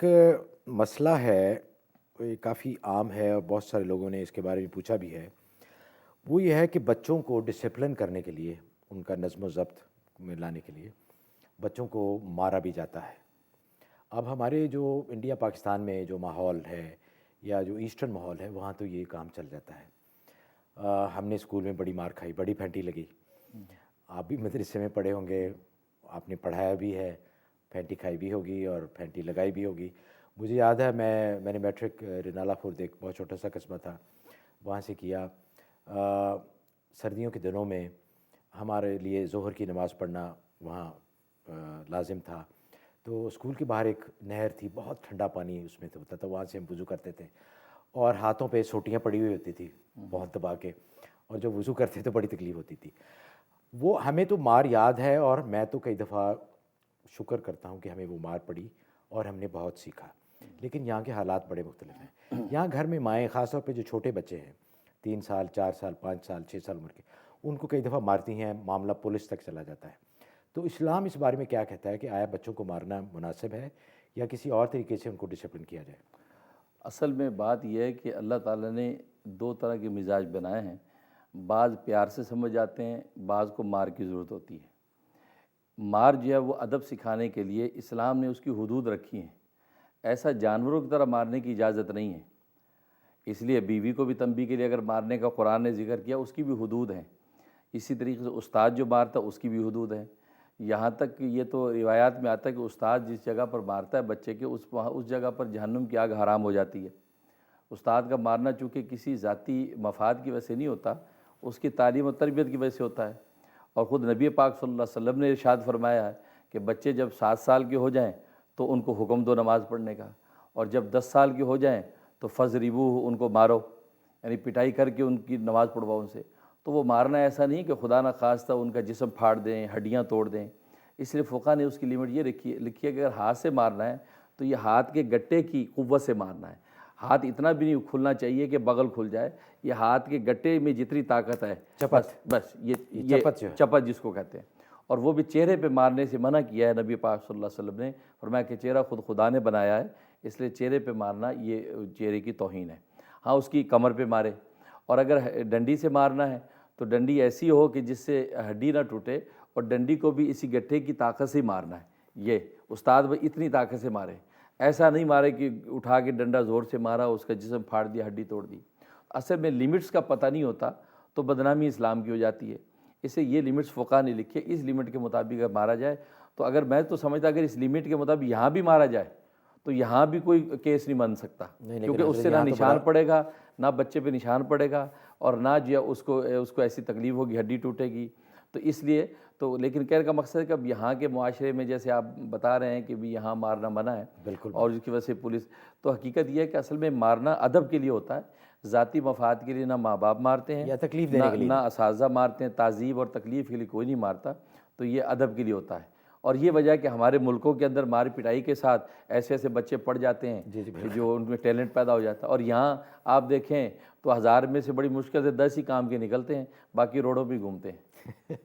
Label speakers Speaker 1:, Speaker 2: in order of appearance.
Speaker 1: ایک مسئلہ ہے، یہ کافی عام ہے اور بہت سارے لوگوں نے اس کے بارے میں پوچھا بھی ہے۔ وہ یہ ہے کہ بچوں کو ڈسپلن کرنے کے لیے، ان کا نظم و ضبط میں لانے کے لیے بچوں کو مارا بھی جاتا ہے۔ اب ہمارے جو انڈیا پاکستان میں جو ماحول ہے یا جو ایسٹرن ماحول ہے، وہاں تو یہ کام چل جاتا ہے۔ ہم نے اسکول میں بڑی مار کھائی، بڑی پھینٹی لگی۔ آپ بھی مدرسے میں پڑھے ہوں گے، آپ نے پڑھایا بھی ہے، پھینٹی کھائی بھی ہوگی اور پھینٹی لگائی بھی ہوگی۔ مجھے یاد ہے میں نے میٹرک رنالہ خورد، ایک بہت چھوٹا سا قصبہ تھا، وہاں سے کیا۔ سردیوں کے دنوں میں ہمارے لیے ظہر کی نماز پڑھنا وہاں لازم تھا، تو اسکول کے باہر ایک نہر تھی، بہت ٹھنڈا پانی اس میں ہوتا تھا، وہاں سے ہم وضو کرتے تھے اور ہاتھوں پہ سوٹیاں پڑی ہوئی ہوتی تھی بہت دبا کے، اور جب وضو کرتے تو بڑی تکلیف ہوتی تھی۔ وہ ہمیں تو مار یاد ہے، اور میں تو کئی دفعہ شکر کرتا ہوں کہ ہمیں وہ مار پڑی اور ہم نے بہت سیکھا۔ لیکن یہاں کے حالات بڑے مختلف ہیں۔ یہاں گھر میں مائیں، خاص طور پہ جو چھوٹے بچے ہیں، 3 سال 4 سال 5 سال 6 سال عمر کے، ان کو کئی دفعہ مارتی ہیں، معاملہ پولیس تک چلا جاتا ہے۔ تو اسلام اس بارے میں کیا کہتا ہے کہ آیا بچوں کو مارنا مناسب ہے یا کسی اور طریقے سے ان کو ڈسپلن کیا جائے؟
Speaker 2: اصل میں بات یہ ہے کہ اللہ تعالیٰ نے 2 طرح کے مزاج بنائے ہیں۔ بعض پیار سے سمجھ جاتے ہیں، بعض کو مار کی ضرورت ہوتی ہے۔ مار جو ہے وہ ادب سکھانے کے لیے اسلام نے اس کی حدود رکھی ہیں۔ ایسا جانوروں کی طرح مارنے کی اجازت نہیں ہے۔ اس لیے بیوی کو بھی تنبیہ کے لیے اگر مارنے کا قرآن نے ذکر کیا، اس کی بھی حدود ہیں۔ اسی طریقے سے استاد جو مارتا ہے اس کی بھی حدود ہیں۔ یہاں تک کہ یہ تو روایات میں آتا ہے کہ استاد جس جگہ پر مارتا ہے بچے کے، اس جگہ پر جہنم کی آگ حرام ہو جاتی ہے۔ استاد کا مارنا چونکہ کسی ذاتی مفاد کی وجہ سے نہیں ہوتا، اس کی تعلیم و تربیت کی وجہ سے ہوتا ہے۔ اور خود نبی پاک صلی اللہ علیہ وسلم نے ارشاد فرمایا ہے کہ بچے جب 7 سال کے ہو جائیں تو ان کو حکم دو نماز پڑھنے کا، اور جب 10 سال کے ہو جائیں تو فضربوہ، ان کو مارو، یعنی پٹائی کر کے ان کی نماز پڑھواؤ ان سے۔ تو وہ مارنا ایسا نہیں کہ خدا نہ خواستہ ان کا جسم پھاڑ دیں، ہڈیاں توڑ دیں۔ اس لیے فقہ نے اس کی لمٹ یہ لکھی ہے کہ اگر ہاتھ سے مارنا ہے تو یہ ہاتھ کے گٹے کی قوت سے مارنا ہے۔ ہاتھ اتنا بھی نہیں کھلنا چاہیے کہ بغل کھل جائے، یہ ہاتھ کے گٹے میں جتنی طاقت ہے، بس یہ چپت جس کو کہتے ہیں۔ اور وہ بھی چہرے پہ مارنے سے منع کیا ہے نبی پاک صلی اللہ علیہ وسلم نے، فرمایا کہ چہرہ خود خدا نے بنایا ہے، اس لیے چہرے پہ مارنا یہ چہرے کی توہین ہے۔ ہاں، اس کی کمر پہ مارے، اور اگر ڈنڈی سے مارنا ہے تو ڈنڈی ایسی ہو کہ جس سے ہڈی نہ ٹوٹے، اور ڈنڈی کو بھی اسی گٹھے کی طاقت سے مارنا ہے۔ یہ استاد بھائی اتنی طاقت سے مارے، ایسا نہیں مارے کہ اٹھا کے ڈنڈا زور سے مارا، اس کا جسم پھاڑ دیا، ہڈی توڑ دی۔ اصل میں لمٹس کا پتہ نہیں ہوتا تو بدنامی اسلام کی ہو جاتی ہے۔ اسے یہ لمٹس فقہ نے لکھی ہے، اس لمٹ کے مطابق اگر مارا جائے تو اگر میں تو سمجھتا اگر اس لمٹ کے مطابق یہاں بھی مارا جائے تو یہاں بھی کوئی کیس نہیں بن سکتا، کیونکہ اس سے نہ نشان پڑے گا، نہ بچے پہ نشان پڑے گا، اور نہ جو اس کو ایسی تکلیف ہوگی، ہڈی ٹوٹے گی۔ تو اس لیے تو لیکن کہنے کا مقصد ہے کہ اب یہاں کے معاشرے میں جیسے آپ بتا رہے ہیں کہ بھی یہاں مارنا منع ہے،
Speaker 1: بالکل
Speaker 2: اور اس کی وجہ سے پولیس، تو حقیقت یہ ہے کہ اصل میں مارنا ادب کے لیے ہوتا ہے، ذاتی مفاد کے لیے نہ ماں باپ مارتے ہیں،
Speaker 1: یا تکلیف دینے کے لیے
Speaker 2: نہ اساتذہ مارتے ہیں، تعذیب اور تکلیف کے لیے کوئی نہیں مارتا، تو یہ ادب کے لیے ہوتا ہے۔ اور یہ وجہ ہے کہ ہمارے ملکوں کے اندر مار پٹائی کے ساتھ ایسے ایسے بچے پڑ جاتے ہیں کہ جو ان میں ٹیلنٹ پیدا ہو جاتا ہے، اور یہاں آپ دیکھیں تو 1000 میں سے بڑی مشکل سے 10 ہی کام کے نکلتے ہیں، باقی روڈوں پہ گھومتے ہیں۔